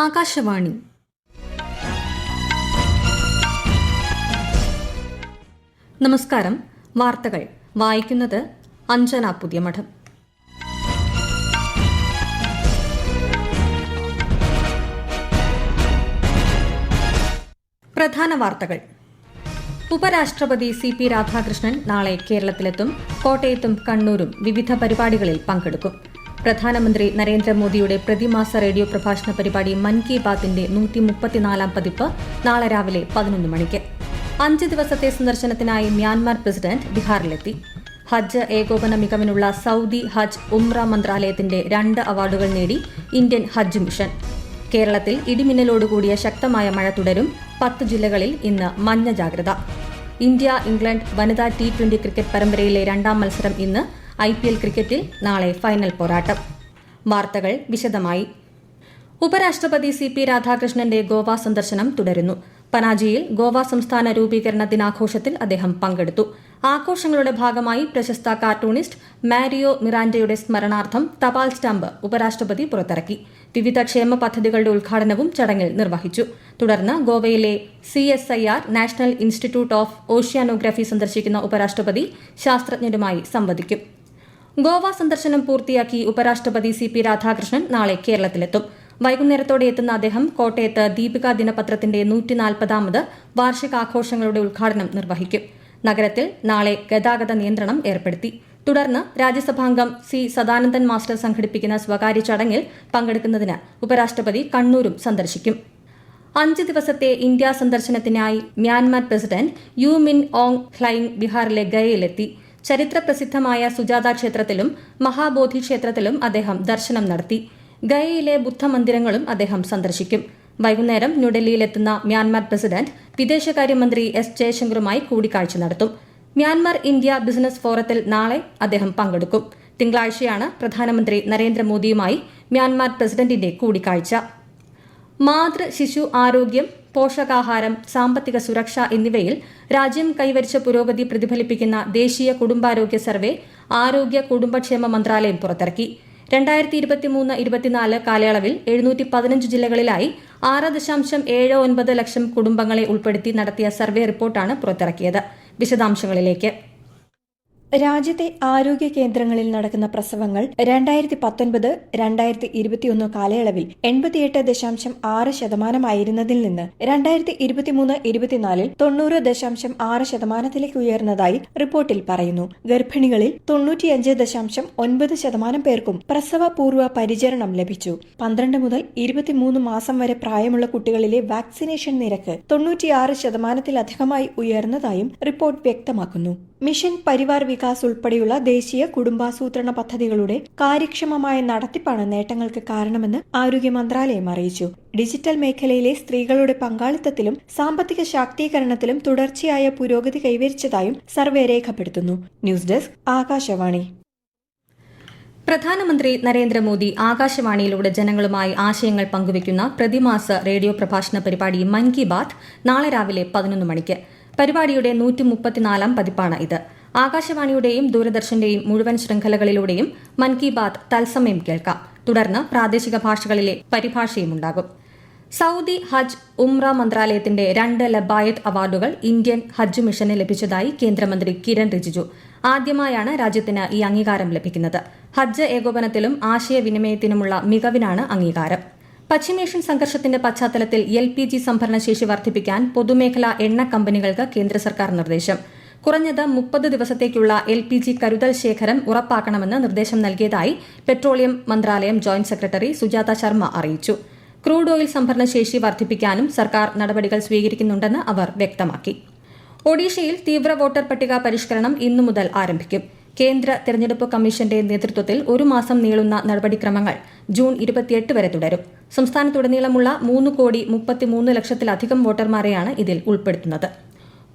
ആകാശവാണി. നമസ്കാരം. വാർത്തകൾ വായിക്കുന്നത് അഞ്ജന പുതിയമഠം. പ്രധാന വാർത്തകൾ. ഉപരാഷ്ട്രപതി CP രാധാകൃഷ്ണൻ നാളെ കേരളത്തിലെത്തും. കോട്ടയത്തും കണ്ണൂരും വിവിധ പരിപാടികളിൽ പങ്കെടുക്കും. പ്രധാനമന്ത്രി നരേന്ദ്രമോദിയുടെ പ്രതിമാസ റേഡിയോ പ്രഭാഷണ പരിപാടി മൻ കി ബാത്തിന്റെ 134 പതിപ്പ് നാളെ രാവിലെ 11 മണിക്ക്. 5 ദിവസത്തെ സന്ദർശനത്തിനായി മ്യാൻമാർ പ്രസിഡന്റ് ബീഹാറിലെത്തി. ഹജ്ജ് ഏകോപന മികവിനുള്ള സൌദി ഹജ്ജ് ഉംറ മന്ത്രാലയത്തിന്റെ 2 അവാർഡുകൾ നേടി ഇന്ത്യൻ ഹജ്ജ് മിഷൻ. കേരളത്തിൽ ഇടിമിന്നലോടുകൂടിയ ശക്തമായ മഴ തുടരും. 10 ജില്ലകളിൽ ഇന്ന് മഞ്ഞ ജാഗ്രത. ഇന്ത്യ ഇംഗ്ലണ്ട് വനിതാ T20 ക്രിക്കറ്റ് പരമ്പരയിലെ 2ാം മത്സരം ഇന്ന്. IPL ക്രിക്കറ്റിൽ നാളെ ഫൈനൽ പോരാട്ടം. വാർത്തകൾ വിശദമായി. ഉപരാഷ്ട്രപതി CP രാധാകൃഷ്ണന്റെ ഗോവ സന്ദർശനം തുടരുന്നു. പനാജിയിൽ ഗോവ സംസ്ഥാന രൂപീകരണ ദിനാഘോഷത്തിൽ അദ്ദേഹം പങ്കെടുത്തു. ആഘോഷങ്ങളുടെ ഭാഗമായി പ്രശസ്ത കാർട്ടൂണിസ്റ്റ് മാരിയോ മിറാൻഡയുടെ സ്മരണാർത്ഥം തപാൽ സ്റ്റാമ്പ് ഉപരാഷ്ട്രപതി പുറത്തിറക്കി. വിവിധ ക്ഷേമ പദ്ധതികളുടെ ഉദ്ഘാടനവും ചടങ്ങിൽ നിർവഹിച്ചു. തുടർന്ന് ഗോവയിലെ CSIR national institute of oceanography സന്ദർശിക്കുന്ന ഉപരാഷ്ട്രപതി ശാസ്ത്രജ്ഞരുമായി സംവദിക്കും. ഗോവ സന്ദർശനം പൂർത്തിയാക്കി ഉപരാഷ്ട്രപതി CP രാധാകൃഷ്ണൻ നാളെ കേരളത്തിലെത്തും. വൈകുന്നേരത്തോടെ എത്തുന്ന അദ്ദേഹം കോട്ടയത്ത് ദീപിക ദിനപത്രത്തിന്റെ 140ാമത് വാർഷികാഘോഷങ്ങളുടെ ഉദ്ഘാടനം നിർവഹിക്കും. നഗരത്തിൽ നാളെ ഗതാഗത നിയന്ത്രണം ഏർപ്പെടുത്തി. തുടർന്ന് രാജ്യസഭാംഗം C സദാനന്ദൻ മാസ്റ്റർ സംഘടിപ്പിക്കുന്ന സ്വകാര്യ ചടങ്ങിൽ പങ്കെടുക്കുന്നതിന് ഉപരാഷ്ട്രപതി കണ്ണൂരും സന്ദർശിക്കും. 5 ദിവസത്തെ ഇന്ത്യ സന്ദർശനത്തിനായി Myanmar president U Min Aung Hlaing ബീഹാറിലെ ഗയയിലെത്തി. ചരിത്ര പ്രസിദ്ധമായ സുജാത ക്ഷേത്രത്തിലും മഹാബോധി ക്ഷേത്രത്തിലും അദ്ദേഹം ദർശനം നടത്തി. ഗയയിലെ ബുദ്ധമന്ദിരങ്ങളും അദ്ദേഹം സന്ദർശിക്കും. വൈകുന്നേരം ന്യൂഡൽഹിയിലെത്തുന്ന മ്യാൻമാർ പ്രസിഡന്റ് വിദേശകാര്യമന്ത്രി S ജയശങ്കറുമായി കൂടിക്കാഴ്ച നടത്തും. മ്യാൻമാർ ഇന്ത്യ ബിസിനസ് ഫോറത്തിൽ നാളെ അദ്ദേഹം പങ്കെടുക്കും. തിങ്കളാഴ്ചയാണ് പ്രധാനമന്ത്രി നരേന്ദ്രമോദിയുമായി മ്യാൻമാർ പ്രസിഡന്റിന്റെ കൂടിക്കാഴ്ച. മാതൃ ശിശു ആരോഗ്യം, പോഷകാഹാരം, സാമ്പത്തിക സുരക്ഷ എന്നിവയിൽ രാജ്യം കൈവരിച്ച പുരോഗതി പ്രതിഫലിപ്പിക്കുന്ന ദേശീയ കുടുംബാരോഗ്യ സർവേ ആരോഗ്യ കുടുംബക്ഷേമ മന്ത്രാലയം പുറത്തിറക്കി. 2023-24 കാലയളവിൽ 715 ജില്ലകളിലായി 6.79 ലക്ഷം കുടുംബങ്ങളെ ഉൾപ്പെടുത്തി നടത്തിയ സർവേ റിപ്പോർട്ടാണ് പുറത്തിറക്കിയത്. വിശദാംശങ്ങളിലേക്ക്. രാജ്യത്തെ ആരോഗ്യ കേന്ദ്രങ്ങളിൽ നടക്കുന്ന പ്രസവങ്ങൾ 2019-2021 കാലയളവിൽ 88.6% നിന്ന് 2023-24 90.6% ഉയർന്നതായി റിപ്പോർട്ടിൽ പറയുന്നു. ഗർഭിണികളിൽ 95.9% പേർക്കും പ്രസവ പൂർവ്വ പരിചരണം ലഭിച്ചു. 12 മുതൽ 23 മാസം വരെ പ്രായമുള്ള കുട്ടികളിലെ വാക്സിനേഷൻ നിരക്ക് 96%-ലധികമായി ഉയർന്നതായും റിപ്പോർട്ട് വ്യക്തമാക്കുന്നു. മിഷൻ പരിവാർ വികാസ് ഉൾപ്പെടെയുള്ള ദേശീയ കുടുംബാസൂത്രണ പദ്ധതികളുടെ കാര്യക്ഷമമായ നടത്തിപ്പാണ് നേട്ടങ്ങൾക്ക് കാരണമെന്ന് ആരോഗ്യ മന്ത്രാലയം അറിയിച്ചു. ഡിജിറ്റൽ മേഖലയിലെ സ്ത്രീകളുടെ പങ്കാളിത്തത്തിലും സാമ്പത്തിക ശാക്തീകരണത്തിലും തുടർച്ചയായ പുരോഗതി കൈവരിച്ചതായും സർവേ രേഖപ്പെടുത്തുന്നു. News desk Akashvani. പ്രധാനമന്ത്രി നരേന്ദ്രമോദി ആകാശവാണിയിലൂടെ ജനങ്ങളുമായി ആശയങ്ങൾ പങ്കുവയ്ക്കുന്ന പ്രതിമാസ റേഡിയോ പ്രഭാഷണ പരിപാടി മൻ കി ബാത്ത് നാളെ രാവിലെ 11 മണിക്ക്. പരിപാടിയുടെ 134ാം പതിപ്പാണ് ഇത്. ആകാശവാണിയുടെയും ദൂരദർശന്റെയും മുഴുവൻ ശൃംഖലകളിലൂടെയും മൻ കി ബാത്ത് തത്സമയം കേൾക്കാം. തുടർന്ന് പ്രാദേശിക ഭാഷകളിലെ പരിഭാഷയുമുണ്ടാകും. സൌദി ഹജ്ജ് ഉംറ മന്ത്രാലയത്തിന്റെ 2 ലബായത്ത് അവാർഡുകൾ ഇന്ത്യൻ ഹജ്ജ് മിഷന് ലഭിച്ചതായി കേന്ദ്രമന്ത്രി കിരൺ റിജിജു. ആദ്യമായാണ് രാജ്യത്തിന് ഈ അംഗീകാരം ലഭിക്കുന്നത്. ഹജ്ജ് ഏകോപനത്തിലും ആശയവിനിമയത്തിനുമുള്ള മികവിനാണ് അംഗീകാരം. പശ്ചിമേഷ്യൻ സംഘർഷത്തിന്റെ പശ്ചാത്തലത്തിൽ LPG സംഭരണശേഷി വർദ്ധിപ്പിക്കാൻ പൊതുമേഖലാ എണ്ണ കമ്പനികൾക്ക് കേന്ദ്ര സർക്കാർ നിർദ്ദേശം. കുറഞ്ഞത് 30 ദിവസത്തേക്കുള്ള LPG കരുതൽ ശേഖരം ഉറപ്പാക്കണമെന്ന് നിർദ്ദേശം നൽകിയതായി പെട്രോളിയം മന്ത്രാലയം ജോയിന്റ് സെക്രട്ടറി സുജാത ശർമ്മ അറിയിച്ചു. ക്രൂഡ് ഓയിൽ സംഭരണശേഷി വർദ്ധിപ്പിക്കാനും സർക്കാർ നടപടികൾ സ്വീകരിക്കുന്നുണ്ടെന്ന് അവർ വ്യക്തമാക്കി. ഒഡീഷയിൽ തീവ്ര വോട്ടർ പട്ടിക പരിഷ്കരണം ഇന്നു മുതൽ ആരംഭിക്കും. കേന്ദ്ര തെരഞ്ഞെടുപ്പ് കമ്മീഷന്റെ നേതൃത്വത്തിൽ 1 മാസം നീളുന്ന നടപടിക്രമങ്ങൾ ജൂൺ 28 വരെ തുടരും. സംസ്ഥാനത്തുടനീളമുള്ള 3,33,00,000-ലധികം വോട്ടർമാരെയാണ് ഇതിൽ ഉൾപ്പെടുത്തുന്നത്.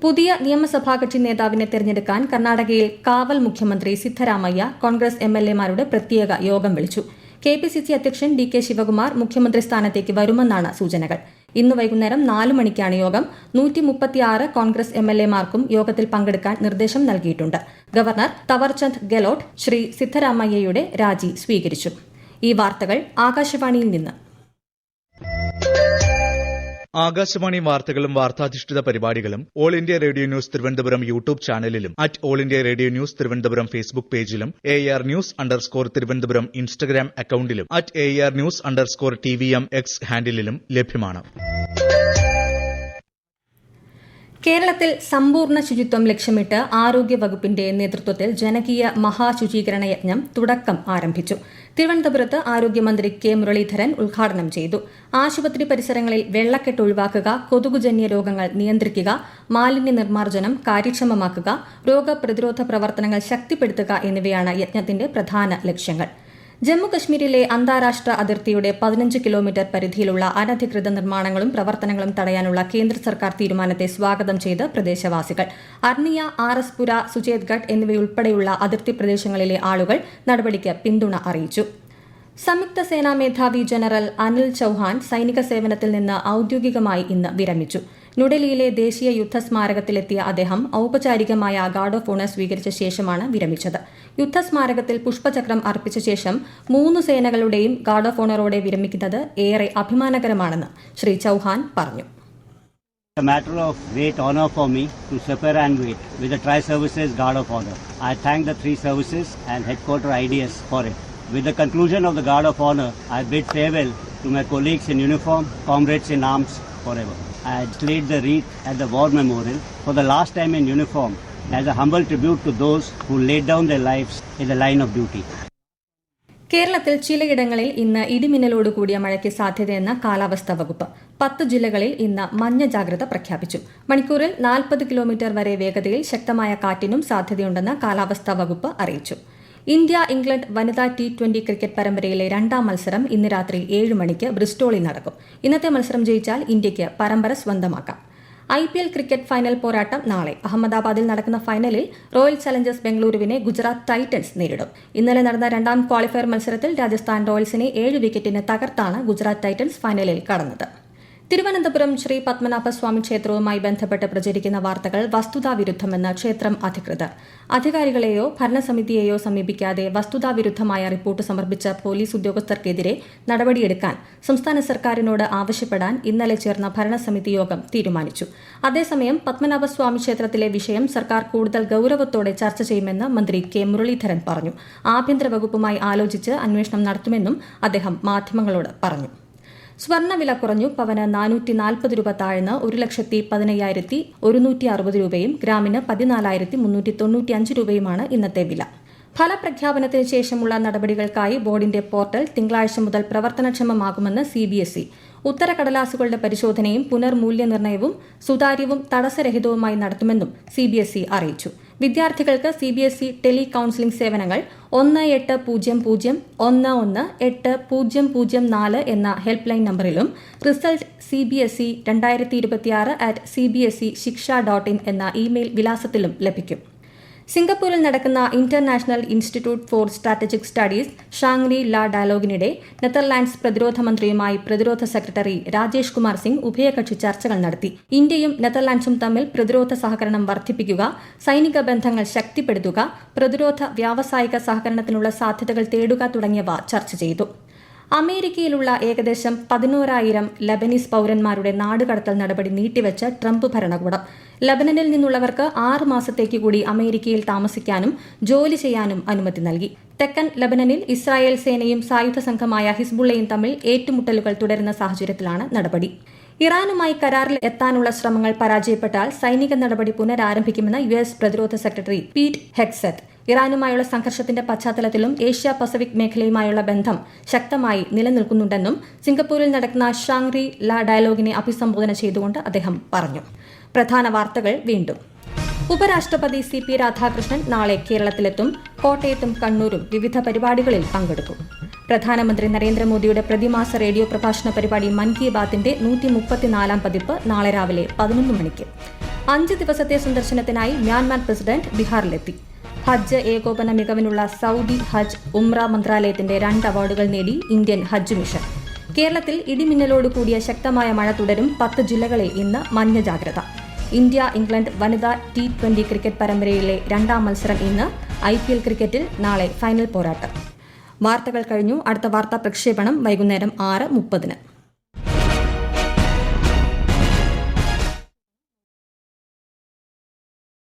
പുതിയ നിയമസഭാ കക്ഷി നേതാവിനെ തെരഞ്ഞെടുക്കാൻ കർണാടകയിൽ കാവൽ മുഖ്യമന്ത്രി സിദ്ധരാമയ്യ കോൺഗ്രസ് MLA-മാരുടെ പ്രത്യേക യോഗം വിളിച്ചു. KPCC അധ്യക്ഷൻ DK ശിവകുമാർ മുഖ്യമന്ത്രി സ്ഥാനത്തേക്ക് വരുമെന്നാണ് സൂചനകൾ. ഇന്ന് വൈകുന്നേരം 4 മണിക്കാണ് യോഗം. 136 കോൺഗ്രസ് MLA-മാർക്കും യോഗത്തിൽ പങ്കെടുക്കാൻ നിർദ്ദേശം നൽകിയിട്ടുണ്ട്. ഗവർണർ തവർചന്ദ് ഗെലോട്ട് ശ്രീ സിദ്ധരാമയ്യയുടെ രാജി സ്വീകരിച്ചു. ഈ വാർത്തകൾ ആകാശവാണിയിൽ നിന്ന്. ആകാശവാണി വാർത്തകളും വാർത്താധിഷ്ഠിത പരിപാടികളും All India Radio News Thiruvananthapuram YouTube ചാനലിലും @All India Radio News Thiruvananthapuram Facebook പേജിലും AR News_ തിരുവനന്തപുരം ഇൻസ്റ്റഗ്രാം അക്കൌണ്ടിലും @AR News_TVM X ഹാൻഡിലും ലഭ്യമാണ്. കേരളത്തിൽ സമ്പൂർണ്ണ ശുചിത്വം ലക്ഷ്യമിട്ട് ആരോഗ്യവകുപ്പിന്റെ നേതൃത്വത്തിൽ ജനകീയ മഹാശുചീകരണ യജ്ഞം തുടക്കം ആരംഭിച്ചു. തിരുവനന്തപുരത്ത് ആരോഗ്യമന്ത്രി കെ മുരളീധരൻ ഉദ്ഘാടനം ചെയ്തു. ആശുപത്രി പരിസരങ്ങളിൽ വെള്ളക്കെട്ട് ഒഴിവാക്കുക, കൊതുകുജന്യ രോഗങ്ങൾ നിയന്ത്രിക്കുക, മാലിന്യ നിർമ്മാർജ്ജനം കാര്യക്ഷമമാക്കുക, രോഗപ്രതിരോധ പ്രവർത്തനങ്ങൾ ശക്തിപ്പെടുത്തുക എന്നിവയാണ് യജ്ഞത്തിന്റെ പ്രധാന ലക്ഷ്യങ്ങൾ. ജമ്മുകശ്മീരിലെ അന്താരാഷ്ട്ര അതിർത്തിയുടെ 15 കിലോമീറ്റർ പരിധിയിലുള്ള അനധികൃത നിർമ്മാണങ്ങളും പ്രവർത്തനങ്ങളും തടയാനുള്ള കേന്ദ്ര സർക്കാർ തീരുമാനത്തെ സ്വാഗതം ചെയ്ത് പ്രദേശവാസികൾ. അർണിയ, RS പുര, സുചേത്ഗഡ് എന്നിവയുൾപ്പെടെയുള്ള അതിർത്തി പ്രദേശങ്ങളിലെ ആളുകൾ നടപടിക്ക് പിന്തുണ അറിയിച്ചു. സംയുക്ത സേനാ മേധാവി ജനറൽ അനിൽ ചൌഹാൻ സൈനിക സേവനത്തിൽ നിന്ന് ഔദ്യോഗികമായി ഇന്ന് വിരമിച്ചു. ന്യൂഡൽഹിയിലെ ദേശീയ യുദ്ധസ്മാരകത്തിലെത്തിയ അദ്ദേഹം ഔപചാരികമായ ഗാർഡ് ഓഫ് ഓണർ സ്വീകരിച്ച ശേഷമാണ് വിരമിച്ചത്. യുദ്ധസ്മാരകത്തിൽ പുഷ്പചക്രം അർപ്പിച്ച ശേഷം 3 സേനകളുടെയും ഗാർഡ് ഓഫ് ഓണറോടെ വിരമിക്കുന്നത് ഏറെ അഭിമാനകരമാണെന്ന് ശ്രീ ചൌഹാൻ പറഞ്ഞു. A matter of great honor for me to superannuate with the Tri-Services Guard of Honor. I thank the 3 services and headquarter IDS for it. With the conclusion of the Guard of Honor, I bid farewell to my colleagues in uniform, comrades in arms forever. I laid the wreath at the War Memorial for the last time in uniform as a humble tribute to those who laid down their lives in the line of duty. കേരളത്തിൽ ചിലയിടങ്ങളിൽ ഇന്ന് ഇടിമിന്നലോട് കൂടിയ മഴയ്ക്ക് സാധ്യതയെന്ന കാലാവസ്ഥാ വകുപ്പ്. 10 ജില്ലകളിൽ ഇന്ന് മഞ്ഞ ജാഗ്രത പ്രഖ്യാപിച്ചു. മണിക്കൂറിൽ 40 കിലോമീറ്റർ വരെ വേഗതയിൽ ശക്തമായ കാറ്റിനും സാധ്യതയുണ്ടെന്ന് കാലാവസ്ഥാ വകുപ്പ് അറിയിച്ചു. ഇന്ത്യ-ഇംഗ്ലണ്ട് വനിതാ T20 ക്രിക്കറ്റ് പരമ്പരയിലെ 2ാം മത്സരം ഇന്ന് രാത്രി 7 മണിക്ക് ബ്രിസ്റ്റോളിൽ നടക്കും. ഇന്നത്തെ മത്സരം ജയിച്ചാൽ ഇന്ത്യയ്ക്ക് പരമ്പര സ്വന്തമാക്കാം. IPL ക്രിക്കറ്റ് ഫൈനൽ പോരാട്ടം നാളെ. അഹമ്മദാബാദിൽ നടക്കുന്ന ഫൈനലിൽ റോയൽ ചലഞ്ചേഴ്സ് ബംഗളൂരുവിനെ ഗുജറാത്ത് ടൈറ്റൻസ് നേരിടും. ഇന്നലെ നടന്ന 2ാം ക്വാളിഫയർ മത്സരത്തിൽ രാജസ്ഥാൻ റോയൽസിനെ 7 വിക്കറ്റിന് തകർത്താണ് ഗുജറാത്ത് ടൈറ്റൻസ് ഫൈനലിൽ കടന്നത്. തിരുവനന്തപുരം ശ്രീ പത്മനാഭസ്വാമി ക്ഷേത്രവുമായി ബന്ധപ്പെട്ട് പ്രചരിക്കുന്ന വാർത്തകൾ വസ്തുതാവിരുദ്ധമെന്ന് ക്ഷേത്രം അധികൃതർ. അധികാരികളെയോ ഭരണസമിതിയെയോ സമീപിക്കാതെ വസ്തുതാവിരുദ്ധമായ റിപ്പോർട്ട് സമർപ്പിച്ച പോലീസ് ഉദ്യോഗസ്ഥർക്കെതിരെ നടപടിയെടുക്കാൻ സംസ്ഥാന സർക്കാരിനോട് ആവശ്യപ്പെടാൻ ഇന്നലെ ചേർന്ന ഭരണസമിതി യോഗം തീരുമാനിച്ചു. അതേസമയം പത്മനാഭസ്വാമി ക്ഷേത്രത്തിലെ വിഷയം സർക്കാർ കൂടുതൽ ഗൌരവത്തോടെ ചർച്ച ചെയ്യുമെന്ന് മന്ത്രി കെ മുരളീധരൻ പറഞ്ഞു. ആഭ്യന്തര വകുപ്പുമായി ആലോചിച്ച് അന്വേഷണം നടത്തുമെന്നും അദ്ദേഹം മാധ്യമങ്ങളോട് പറഞ്ഞു. സ്വർണ്ണവില കുറഞ്ഞു. പവന് 440 രൂപ താഴ്ന്ന് 1,15,160 രൂപയും ഗ്രാമിന് 14,395 രൂപയുമാണ് ഇന്നത്തെ വില. ഫലപ്രഖ്യാപനത്തിന് ശേഷമുള്ള നടപടികൾക്കായി ബോർഡിന്റെ പോർട്ടൽ തിങ്കളാഴ്ച മുതൽ പ്രവർത്തനക്ഷമമാകുമെന്ന് CBSE. ഉത്തരക്കടലാസുകളുടെ പരിശോധനയും പുനർമൂല്യനിർണ്ണയവും സുതാര്യവും തടസ്സരഹിതവുമായി നടത്തുമെന്നും CBSE അറിയിച്ചു. വിദ്യാർത്ഥികൾക്ക് CBSE ടെലി കൌൺസിലിംഗ് സേവനങ്ങൾ 1800118004 എന്ന ഹെൽപ്പ് ലൈൻ നമ്പറിലും റിസൾട്ട് CBSE 2026@cbseshiksha.in എന്ന ഇമെയിൽ വിലാസത്തിലും ലഭിക്കും. സിംഗപ്പൂരിൽ നടക്കുന്ന International Institute for Strategic Studies Shangri La ഡയലോഗിനിടെ നെതർലാൻഡ്സ് പ്രതിരോധ മന്ത്രിയുമായി പ്രതിരോധ സെക്രട്ടറി രാജേഷ് കുമാർ സിംഗ് ഉഭയകക്ഷി ചർച്ചകൾ നടത്തി. ഇന്ത്യയും നെതർലാൻഡ്സും തമ്മിൽ പ്രതിരോധ സഹകരണം വർദ്ധിപ്പിക്കുക, സൈനിക ബന്ധങ്ങൾ ശക്തിപ്പെടുത്തുക, പ്രതിരോധ വ്യാവസായിക സഹകരണത്തിനുള്ള സാധ്യതകൾ തേടുക തുടങ്ങിയവ ചർച്ച ചെയ്തു. അമേരിക്കയിലുള്ള ഏകദേശം 11,000 ലബനീസ് പൌരന്മാരുടെ നാടുകടത്തൽ നടപടി നീട്ടിവെച്ച ട്രംപ് ഭരണകൂടം. ലബനനിൽ നിന്നുള്ളവർക്ക് 6 മാസത്തേക്ക് കൂടി അമേരിക്കയിൽ താമസിക്കാനും ജോലി ചെയ്യാനും അനുമതി നൽകി. തെക്കൻ ലബനനിൽ ഇസ്രായേൽ സേനയും സായുധ സംഘമായ ഹിസ്ബുള്ളയും തമ്മിൽ ഏറ്റുമുട്ടലുകൾ തുടരുന്ന സാഹചര്യത്തിലാണ് നടപടി. ഇറാനുമായി കരാറിൽ എത്താനുള്ള ശ്രമങ്ങൾ പരാജയപ്പെട്ടാൽ സൈനിക നടപടി പുനരാരംഭിക്കുമെന്ന് US പ്രതിരോധ സെക്രട്ടറി പീറ്റ് ഹെഗ്സെത്ത്. ഇറാനുമായുള്ള സംഘർഷത്തിന്റെ പശ്ചാത്തലത്തിലും ഏഷ്യ പസഫിക് മേഖലയുമായുള്ള ബന്ധം ശക്തമായി നിലനിൽക്കുന്നുണ്ടെന്നും സിംഗപ്പൂരിൽ നടക്കുന്ന ഷാങ്രി ലാ ഡയലോഗിനെ അഭിസംബോധന ചെയ്തുകൊണ്ട് അദ്ദേഹം പറഞ്ഞു. പ്രധാന വാർത്തകൾ വീണ്ടും. ഉപരാഷ്ട്രപതി CP രാധാകൃഷ്ണൻ നാളെ കേരളത്തിലെത്തും. കോട്ടയത്തും കണ്ണൂരും വിവിധ പരിപാടികളിൽ പങ്കെടുക്കും. പ്രധാനമന്ത്രി നരേന്ദ്രമോദിയുടെ പ്രതിമാസ റേഡിയോ പ്രഭാഷണ പരിപാടി മൻ കി ബാത്തിന്റെ 134ാം പതിപ്പ് നാളെ രാവിലെ 11 മണിക്ക്. 5 ദിവസത്തെ സന്ദർശനത്തിനായി മ്യാൻമാർ പ്രസിഡന്റ് ബീഹാറിലെത്തി. ഹജ്ജ് ഏകോപന മികവിനുള്ള സൌദി ഹജ്ജ് ഉംറ മന്ത്രാലയത്തിന്റെ 2 അവാർഡുകൾ നേടി ഇന്ത്യൻ ഹജ്ജ് മിഷൻ. കേരളത്തിൽ ഇടിമിന്നലോട് കൂടിയ ശക്തമായ മഴ തുടരും. 10 ജില്ലകളിൽ ഇന്ന് മഞ്ഞ ജാഗ്രത. ഇന്ത്യ-ഇംഗ്ലണ്ട് വനിതാ T20 ക്രിക്കറ്റ് പരമ്പരയിലെ 2ാം മത്സരം ഇന്ന്. IPL ക്രിക്കറ്റിൽ നാളെ ഫൈനൽ പോരാട്ടം. വാർത്തകൾ കഴിഞ്ഞു. അടുത്ത വാർത്താ പ്രക്ഷേപണം വൈകുന്നേരം 6:30.